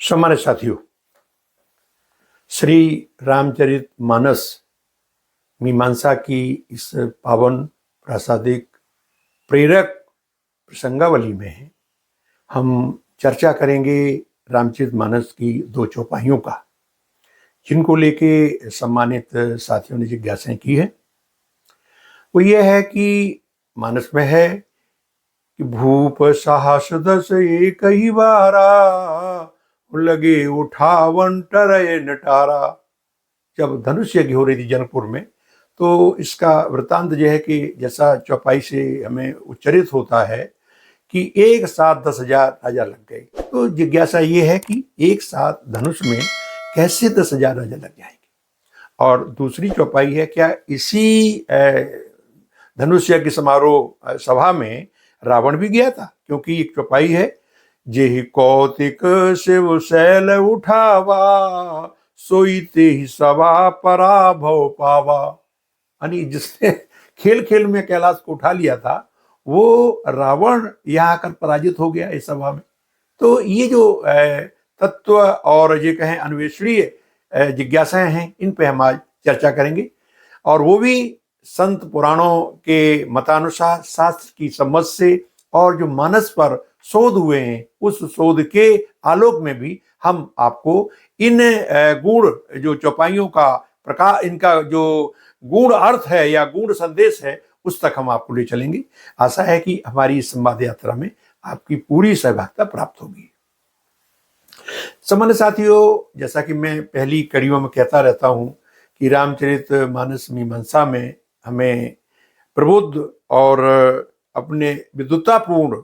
सम्मानित साथियों, श्री रामचरित मानस मीमांसा की इस पावन प्रासादिक प्रेरक प्रसंगावली में हम चर्चा करेंगे रामचरित मानस की दो चौपाइयों का, जिनको लेके सम्मानित साथियों ने जिज्ञासाएं की है। वो ये है कि मानस में है कि भूप साहस दस एक ही बारा, लगे उठावन टरे नटारा। जब धनुष यज्ञ हो रही थी जनकपुर में, तो इसका वृतांत यह है कि जैसा चौपाई से हमें उच्चरित होता है कि एक साथ 10,000 राजा लग गए। तो जिज्ञासा ये है कि एक साथ धनुष में कैसे 10,000 राजा लग जाएंगे। और दूसरी चौपाई है, क्या इसी धनुष यज्ञ समारोह सभा में रावण भी गया था? क्योंकि एक चौपाई है, जेहि कौतिक शिव शैल उठावा, सोईते ही सभा पराभव पावा। यानी जिसने खेल खेल में कैलाश को उठा लिया था, वो रावण यहाँ आकर पराजित हो गया इस सभा में। तो ये जो तत्व और ये कहें अन्वेषणीय जिज्ञासाएं हैं, इन पे हम आज चर्चा करेंगे, और वो भी संत पुराणों के मतानुसार शास्त्र की समझ से, और जो मानस पर शोध हुए हैं उस शोध के आलोक में भी हम आपको इन गूढ़ जो चौपाइयों का प्रकार, इनका जो गूढ़ अर्थ है या गूढ़ संदेश है, उस तक हम आपको ले चलेंगे। आशा है कि हमारी इस संवाद यात्रा में आपकी पूरी सहभागिता प्राप्त होगी। सम्मानित साथियों, जैसा कि मैं पहली कड़ियों में कहता रहता हूं कि रामचरित मानस मीमांसा में हमें प्रबुद्ध और अपने विद्वत्तापूर्ण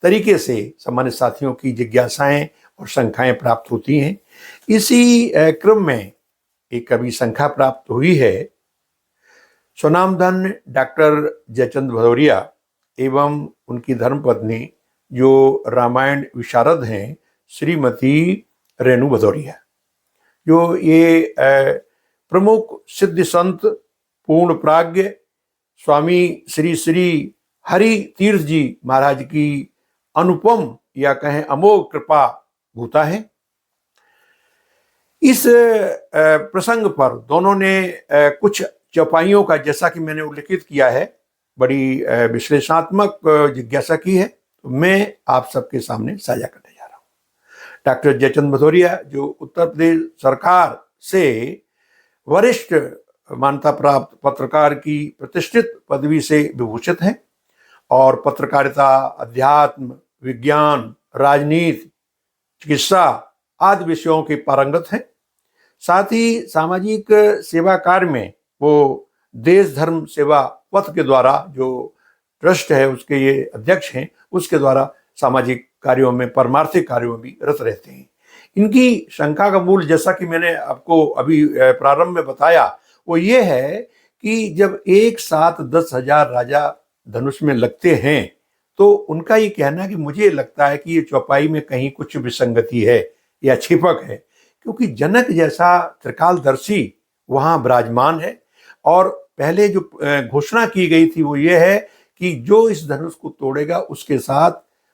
तरीके से सम्मानित साथियों की जिज्ञासाएं और शंकाएं प्राप्त होती हैं। इसी क्रम में एक कभी शंका प्राप्त हुई है। स्वनामधन डॉक्टर जयचंद भदौरिया एवं उनकी धर्मपत्नी, जो रामायण विशारद हैं, श्रीमती रेणु भदौरिया, जो ये प्रमुख सिद्ध संत पूर्ण प्राज्ञ स्वामी श्री श्री हरि तीर्थ जी महाराज की अनुपम या कहें अमोघ कृपा भूता है। इस प्रसंग पर दोनों ने कुछ चौपाइयों का, जैसा कि मैंने उल्लेखित किया है, बड़ी विश्लेषणात्मक जिज्ञासा की है, तो मैं आप सबके सामने साझा करने जा रहा हूँ। डॉक्टर जयचंद भदौरिया, जो उत्तर प्रदेश सरकार से वरिष्ठ मान्यता प्राप्त पत्रकार की प्रतिष्ठित पदवी से विभूषित हैं, और पत्रकारिता, अध्यात्म, विज्ञान, राजनीति, चिकित्सा आदि विषयों के पारंगत हैं। साथ ही सामाजिक सेवा कार्य में वो देश धर्म सेवा पथ के द्वारा, जो ट्रस्ट है उसके ये अध्यक्ष हैं, उसके द्वारा सामाजिक कार्यों में, परमार्थिक कार्यों में भी रत रहते हैं। इनकी शंका का मूल, जैसा कि मैंने आपको अभी प्रारंभ में बताया, वो ये है कि जब एक साथ 10,000 राजा धनुष में लगते हैं, तो उनका ये कहना है कि मुझे लगता है कि ये चौपाई में कहीं कुछ विसंगति है या छिपक है, क्योंकि जनक जैसा त्रिकालदर्शी वहाँ विराजमान है। और पहले जो घोषणा की गई थी वो ये है कि जो इस धनुष को तोड़ेगा उसके साथ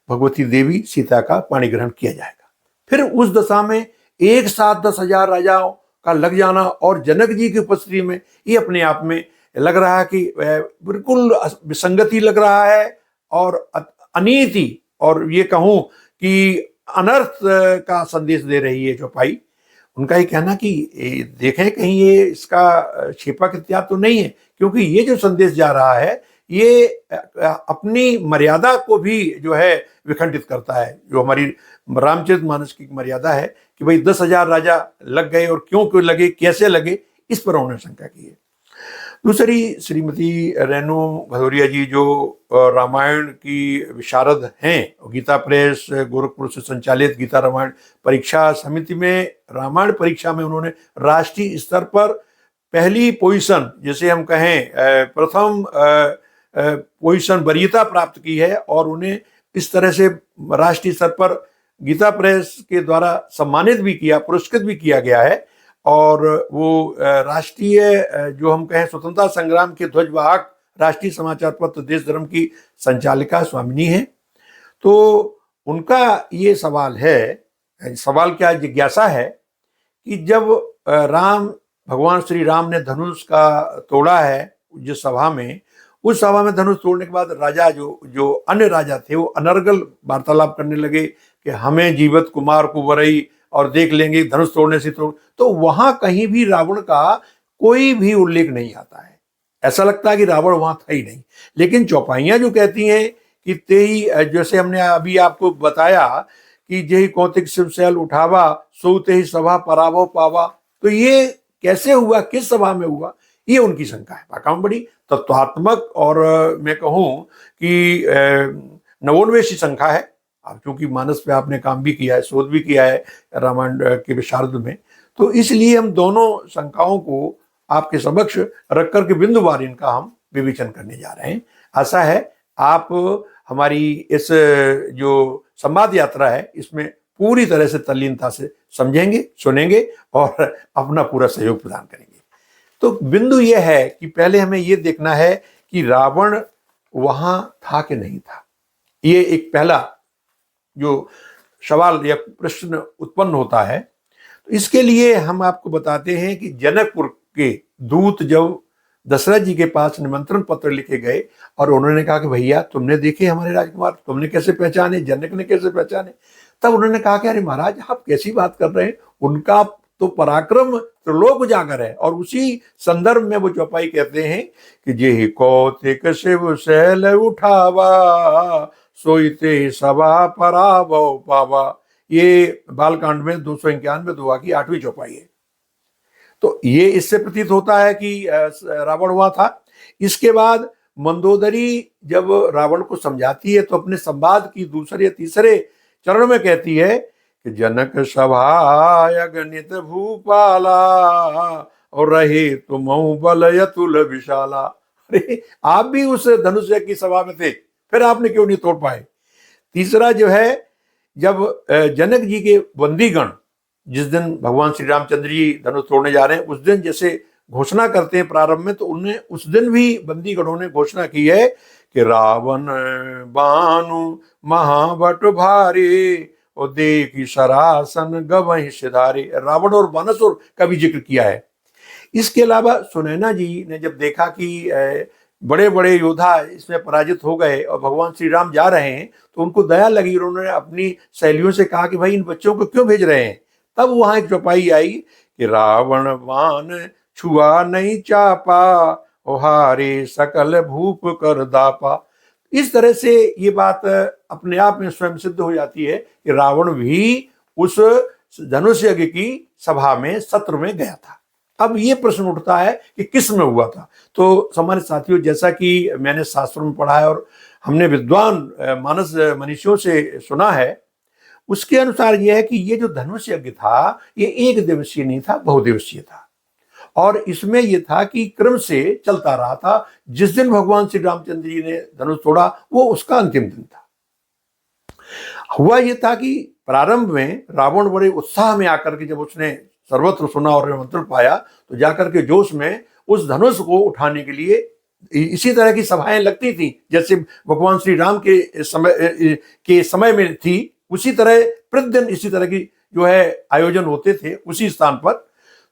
भगवती देवी सीता का पाणी ग्रहण किया जाएगा। फिर उस दशा में एक साथ 10,000 राजाओं का लग जाना और जनक जी की उपस्थिति में, ये अपने आप में लग रहा है कि बिल्कुल विसंगति लग रहा है, और अनीति, और ये कहूँ कि अनर्थ का संदेश दे रही है चौपाई। उनका ये कहना कि देखें कहीं ये इसका छिपक इत्यादि तो नहीं है, क्योंकि ये जो संदेश जा रहा है ये अपनी मर्यादा को भी जो है विखंडित करता है। जो हमारी रामचरित मानस की मर्यादा है कि भाई 10,000 राजा लग गए, और क्यों लगे, कैसे लगे, इस पर उन्होंने शंका की है। दूसरी श्रीमती रेणु भदौरिया जी, जो रामायण की विशारद हैं, गीता प्रेस गोरखपुर से संचालित गीता रामायण परीक्षा समिति में, रामायण परीक्षा में उन्होंने राष्ट्रीय स्तर पर पहली पोजीशन, जैसे हम कहें प्रथम पोजीशन वरीयता प्राप्त की है, और उन्हें इस तरह से राष्ट्रीय स्तर पर गीता प्रेस के द्वारा सम्मानित भी किया, पुरस्कृत भी किया गया है। और वो राष्ट्रीय जो हम कहें स्वतंत्रता संग्राम के ध्वजवाहक राष्ट्रीय समाचार पत्र देश धर्म की संचालिका स्वामिनी है। तो उनका ये सवाल है सवाल क्या जिज्ञासा है कि जब राम भगवान श्री राम ने धनुष का तोड़ा है जिस सभा में, उस सभा में धनुष तोड़ने के बाद राजा जो जो अन्य राजा थे वो अनर्गल वार्तालाप करने लगे कि हमें जीवत कुमार को वरई और देख लेंगे धनुष तोड़ने से तो वहां कहीं भी रावण का कोई भी उल्लेख नहीं आता है। ऐसा लगता है कि रावण वहां था ही नहीं। लेकिन चौपाइयां जो कहती हैं कि तेई, जैसे हमने अभी आपको बताया कि जेहि कौतिक शिवशैल उठावा सो तेहि सभा पराभव पावा, तो ये कैसे हुआ, किस सभा में हुआ, ये उनकी शंका है। वाकई में बड़ी तत्वात्मक और मैं कहूँ कि नवोन्वेषी शंका है। अब चूंकि मानस पे आपने काम भी किया है, शोध भी किया है रामायण के विशारद में, तो इसलिए हम दोनों शंकाओं को आपके समक्ष रख करके बिंदुवार इनका हम विवेचन करने जा रहे हैं। आशा है आप हमारी इस जो संवाद यात्रा है इसमें पूरी तरह से तल्लीनता से समझेंगे, सुनेंगे और अपना पूरा सहयोग प्रदान करेंगे। तो बिंदु यह है कि पहले हमें यह देखना है कि रावण वहां था कि नहीं था। ये एक पहला जो सवाल या प्रश्न उत्पन्न होता है। तो इसके लिए हम आपको बताते हैं कि जनकपुर के दूत जब दशरथ जी के पास निमंत्रण पत्र लिखे गए और उन्होंने कहा कि भैया तुमने देखे हमारे राजकुमार, तुमने कैसे पहचाने, जनक ने कैसे पहचाने, तब उन्होंने कहा कि अरे महाराज आप कैसी बात कर रहे हैं, उनका तो पराक्रम त्रिलोक उजागर है। और उसी संदर्भ में वो चौपाई कहते हैं कि जेहि कौतिक शिव शैल उठावा सोईते सभा पराभव पावा। ये बालकांड में 291 दुआ की 8वीं चौपाई है। तो ये इससे प्रतीत होता है कि रावण हुआ था। इसके बाद मंदोदरी जब रावण को समझाती है तो अपने संवाद की दूसरे या तीसरे चरण में कहती है कि जनक सभा गणित भूपाला और रहे तुम बल यतुल विशाला। अरे आप भी उस धनुष की सभा में थे, फिर आपने क्यों नहीं तोड़ पाए। तीसरा जो है, जब जनक जी के बंदीगण जिस दिन भगवान श्री रामचंद्र जी धनुष तोड़ने जा रहे हैं उस दिन जैसे घोषणा करते हैं प्रारंभ में, तो उन्हें उस दिन भी बंदीगणों ने घोषणा की है कि रावण बानु महाबट भारी और देखी सरासन गवहि सिधारे। रावण और बानासुर का भी जिक्र किया है। इसके अलावा सुनैना जी ने जब देखा कि बड़े बड़े योद्धा इसमें पराजित हो गए और भगवान श्री राम जा रहे हैं तो उनको दया लगी। उन्होंने अपनी सहेलियों से कहा कि भाई इन बच्चों को क्यों भेज रहे हैं। तब वहां एक चौपाई आई कि रावण बाण छुआ नहीं चापा हारे सकल भूप कर दापा। इस तरह से ये बात अपने आप में स्वयं सिद्ध हो जाती है कि रावण भी उस धनुष यज्ञ की सभा में, सत्र में गया था। अब ये प्रश्न उठता है कि किस में हुआ था। तो हमारे साथियों, जैसा कि मैंने शास्त्रों में पढ़ा है और हमने विद्वान मानस मनीषियों से सुना है, उसके अनुसार यह है कि ये जो धनुष यज्ञ था ये एक दिवसीय नहीं था, बहुदिवसीय था। और इसमें यह था कि क्रम से चलता रहा था। जिस दिन भगवान श्री रामचंद्र जी ने धनुष तोड़ा वो उसका अंतिम दिन था। हुआ यह था कि प्रारंभ में रावण बड़े उत्साह में आकर के जब उसने सर्वत्र सुना और निमंत्रण पाया तो जाकर के जोश में उस धनुष को उठाने के लिए इसी तरह की सभाएं लगती थी जैसे भगवान श्री राम के समय में थी। उसी तरह प्रतिदिन इसी तरह की जो है आयोजन होते थे उसी स्थान पर।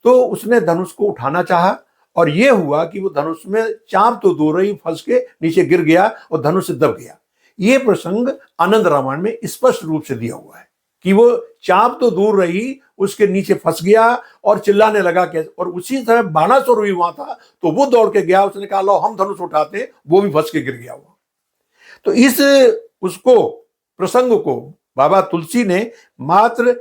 तो उसने धनुष को उठाना चाहा और यह हुआ कि वो धनुष में चाप तो दूर ही फंस के नीचे गिर गया और धनुष से दब गया। ये प्रसंग आनंद रामायण में स्पष्ट रूप से दिया हुआ है कि वो चाप तो दूर रही, उसके नीचे फंस गया और चिल्लाने लगा कैसे। और उसी तरह बाणासुर भी वहां था तो वो दौड़ के गया, उसने कहा लो हम धनुष उठाते, वो भी फंस के गिर गया हुआ। तो इस उसको प्रसंग को बाबा तुलसी ने मात्र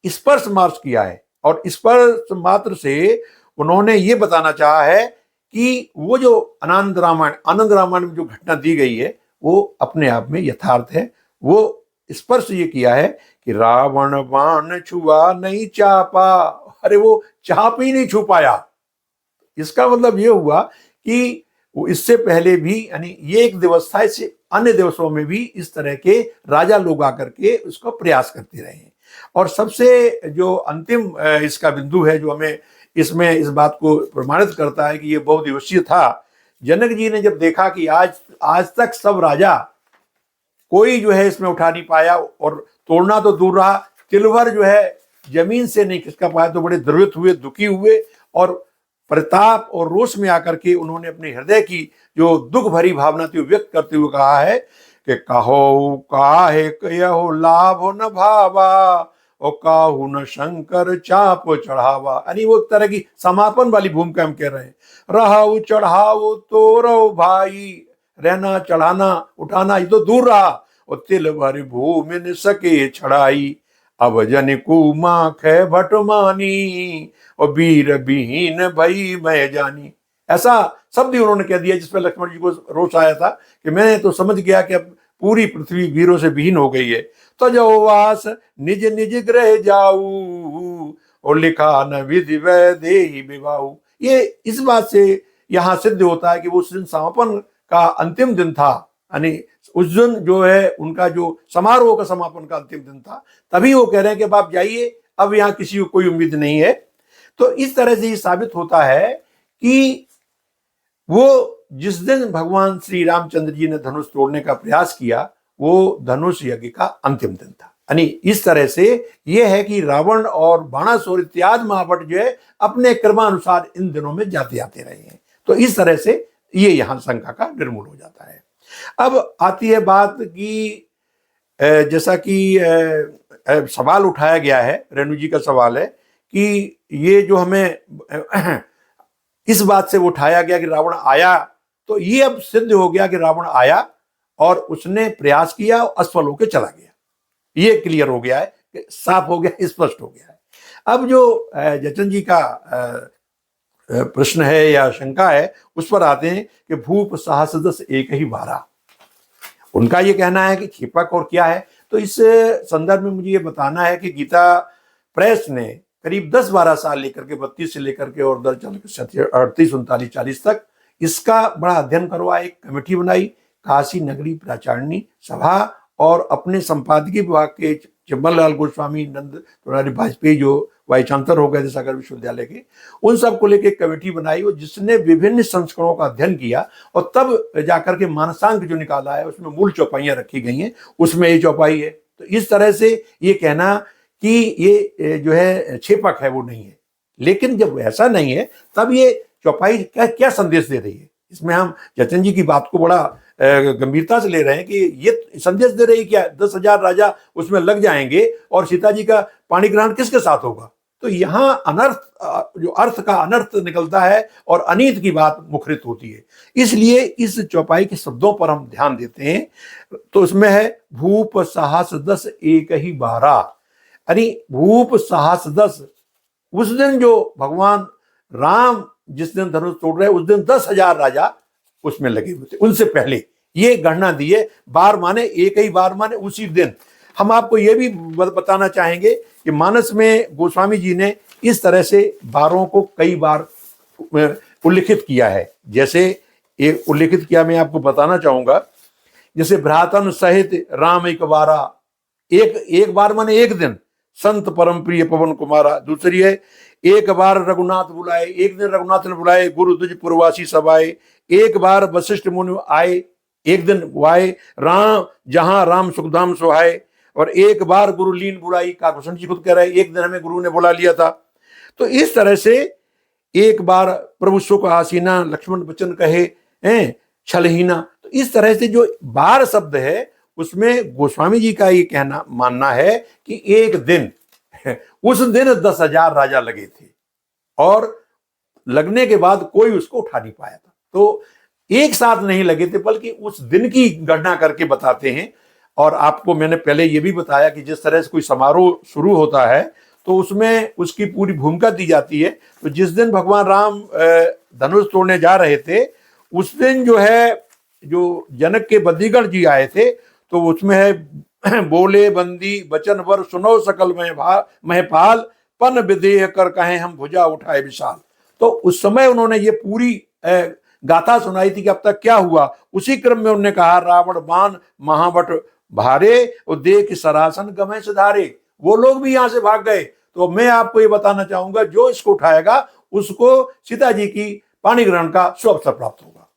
स्पर्श मार्च किया है और स्पर्श मात्र से उन्होंने ये बताना चाहा है कि वो जो आनंद रामायण में जो घटना दी गई है वो अपने आप में यथार्थ है। वो स्पर्श ये किया है कि रावण बाण छुआ नहीं चापा। अरे वो चाप ही नहीं छू पाया। इसका मतलब ये हुआ कि वो इससे पहले भी, यानी ये एक दिवस था, इससे अन्य दिवसों में भी इस तरह के राजा लोग आकर के उसका प्रयास करते रहे हैं। और सबसे जो अंतिम इसका बिंदु है जो हमें इसमें इस बात को प्रमाणित करता है कि ये बहुदिवसीय था। जनक जी ने जब देखा कि आज तक सब राजा कोई जो है इसमें उठा नहीं पाया और तोड़ना तो दूर रहा, तिल भर जो है जमीन से नहीं खिसका पाया, तो बड़े द्रवित हुए, दुखी हुए और प्रताप और रोष में आकर के उन्होंने अपने हृदय की जो दुख भरी भावना थी व्यक्त करते हुए कहा है कि कहो काहे कहो लाभ न भावा और काहू न शंकर चाप चढ़ावा। यानी वो एक तरह की समापन वाली भूमिका हम कह रहे हैं। रहाऊ चढ़ाओ तो रहो भाई, रहना चढ़ाना उठाना ये तो दूर रहा, और तिल भर भूमि न सके छड़ाई, अब जन कुमा खे भटमानी और वीर विहीन भई मैं जानी। ऐसा शब्द उन्होंने कह दिया जिसमें लक्ष्मण जी को रोष आया था कि मैं तो समझ गया कि अब पूरी पृथ्वी वीरों से विहीन हो गई है। तो जो वास निज निज ग्रह जाऊ और लिखा न विधि वैदेही विवाहु। ये इस बात से यहाँ सिद्ध होता है कि वो उस दिन समापन का अंतिम दिन था, यानी उस दिन जो है उनका जो समारोह का समापन का अंतिम दिन था, तभी वो कह रहे हैं कि आप जाइए, अब यहाँ किसी को कोई उम्मीद नहीं है। तो इस तरह से ये साबित होता है कि वो जिस दिन भगवान श्री रामचंद्र जी ने धनुष तोड़ने का प्रयास किया वो धनुष यज्ञ का अंतिम दिन था। यानी इस तरह से ये है कि रावण और बाणासुर इत्यादि महाभट जो है अपने क्रमानुसार इन दिनों में जाते आते रहे हैं। तो इस तरह से ये यहाँ शंका का निर्मूल हो जाता है। अब आती है बात कि जैसा कि सवाल उठाया गया है, रेणु जी का सवाल है कि ये जो हमें इस बात से उठाया गया कि रावण आया, तो ये अब सिद्ध हो गया कि रावण आया और उसने प्रयास किया और असफल होकर चला गया। ये क्लियर हो गया है, साफ हो गया, स्पष्ट हो गया है। अब जो जचन जी का प्रश्न है या शंका है उस पर आते हैं कि भूप साहस दस एक ही बारा। उनका ये कहना है कि क्षिपक और क्या है। तो इस संदर्भ में मुझे ये बताना है कि गीता प्रेस ने करीब 10-12 साल लेकर के 32 से लेकर के और 38, 39, 40 तक इसका बड़ा अध्ययन करवा एक कमेटी बनाई, काशी नगरी प्राचारणी सभा, और अपने संपादकीय विभाग के चिम्बल लाल गोस्वामी, नंद मुरारी वाजपेयी जो वाइस चांसलर हो गए थे सागर विश्वविद्यालय के, उन सबको लेकर एक कमेटी बनाई और जिसने विभिन्न संस्करणों का अध्ययन किया और तब जाकर के मानसांक जो निकाला है उसमें मूल चौपाइयां रखी गई हैं, उसमें ये चौपाई है। तो इस तरह से ये कहना कि ये जो है छेपक है वो नहीं है। लेकिन जब ऐसा नहीं है तब ये चौपाई क्या संदेश दे रही है, इसमें हम जचन जी की बात को बड़ा गंभीरता से ले रहे हैं कि ये संदेश दे रही है क्या 10,000 राजा उसमें लग जाएंगे और सीता जी का पाणी ग्रहण किसके साथ होगा। तो यहाँ अनर्थ, जो अर्थ का अनर्थ निकलता है और अनीत की बात मुखरित होती है। इसलिए इस चौपाई के शब्दों पर हम ध्यान देते हैं। तो उसमें है भूप साहस दस एक ही बारा, यानी भूप साहस दस, उस दिन जो भगवान राम जिस दिन धनुष तोड़ रहे उस दिन 10,000 राजा उसमें लगे हुए थे। उनसे पहले ये गणना दी है, बार माने एक ही बार माने उसी दिन। हम आपको ये भी बताना चाहेंगे कि मानस में गोस्वामी जी ने इस तरह से बारों को कई बार उल्लिखित किया है। जैसे एक उल्लिखित किया मैं आपको बताना चाहूंगा, जैसे भ्रातन सहित राम एक बारा, एक बार माने एक दिन, संत परम प्रिय पवन कुमारा। दूसरी है एक बार रघुनाथ बुलाए, एक दिन रघुनाथ ने बुलाए, गुरु दुज पुरवासी सब आए। एक बार वशिष्ठ मुनि आए, एक दिन आए, राम जहां राम सुखधाम सुहाए। और एक बार गुरु लीन बुलाई, काकुशंड जी खुद कह रहे एक दिन हमें गुरु ने बुला लिया था। तो इस तरह से एक बार प्रभु सुख आसीना, लक्ष्मण वचन कहे हैं छलहीना। तो इस तरह से जो बार शब्द है उसमें गोस्वामी जी का ये कहना मानना है कि एक दिन, उस दिन 10,000 राजा लगे थे और लगने के बाद कोई उसको उठा नहीं पाया था। तो एक साथ नहीं लगे थे बल्कि उस दिन की गणना करके बताते हैं। और आपको मैंने पहले ये भी बताया कि जिस तरह से कोई समारोह शुरू होता है तो उसमें उसकी पूरी भूमिका दी जाती है। तो जिस दिन भगवान राम धनुष तोड़ने जा रहे थे उस दिन जो है जो जनक के बद्रीगण जी आए थे, तो उसमें है बोले बंदी वचन वर सुनो सकल महपाल, पन विदेह कर कहें हम भुजा उठाए विशाल। तो उस समय उन्होंने ये पूरी गाथा सुनाई थी कि अब तक क्या हुआ। उसी क्रम में उन्होंने कहा रावण बाण महावट भारे और देख सरासन गमे सिधारे। वो लोग भी यहाँ से भाग गए। तो मैं आपको ये बताना चाहूंगा जो इसको उठाएगा उसको सीता जी की पाणी ग्रहण का सुअवसर प्राप्त होगा।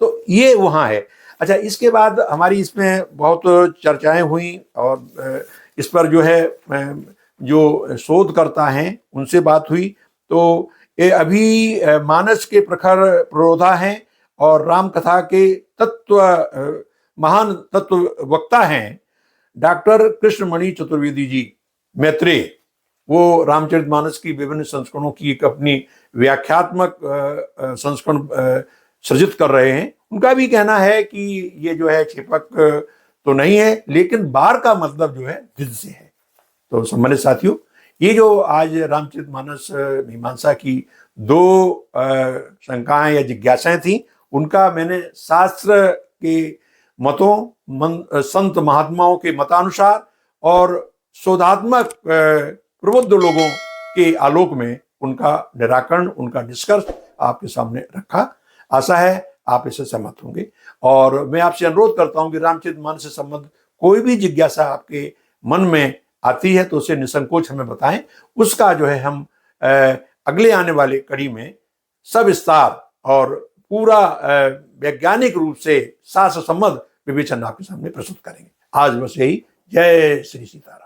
तो ये वहां है। अच्छा, इसके बाद हमारी इसमें बहुत चर्चाएं हुई और इस पर जो है जो शोधकर्ता हैं उनसे बात हुई, तो ये अभी मानस के प्रखर प्रोधा हैं और राम कथा के महान तत्व वक्ता हैं डॉक्टर कृष्णमणि चतुर्वेदी जी मैत्रेय। वो रामचरितमानस की विभिन्न संस्करणों की एक अपनी व्याख्यात्मक संस्करण सृजित कर रहे हैं। उनका भी कहना है कि ये जो है छेपक तो नहीं है, लेकिन बार का मतलब जो है दिल से है। तो सम्मानित साथियों, ये जो आज रामचरितमानस मीमांसा की दो शंकाएं या जिज्ञासाएं थी, उनका मैंने शास्त्र के मतों, संत महात्माओं के मतानुसार और शोधात्मक प्रबुद्ध लोगों के आलोक में उनका निराकरण, उनका निष्कर्ष आपके सामने रखा। आशा है आप इससे सहमत होंगे। और मैं आपसे अनुरोध करता हूं कि रामचरितमानस से संबंध कोई भी जिज्ञासा आपके मन में आती है तो उसे निसंकोच हमें बताएं। उसका जो है हम अगले आने वाले कड़ी में सविस्तार और पूरा वैज्ञानिक रूप से शास्त्र सम्मत विवेचन आपके सामने प्रस्तुत करेंगे। आज बस यही। जय श्री सीताराम।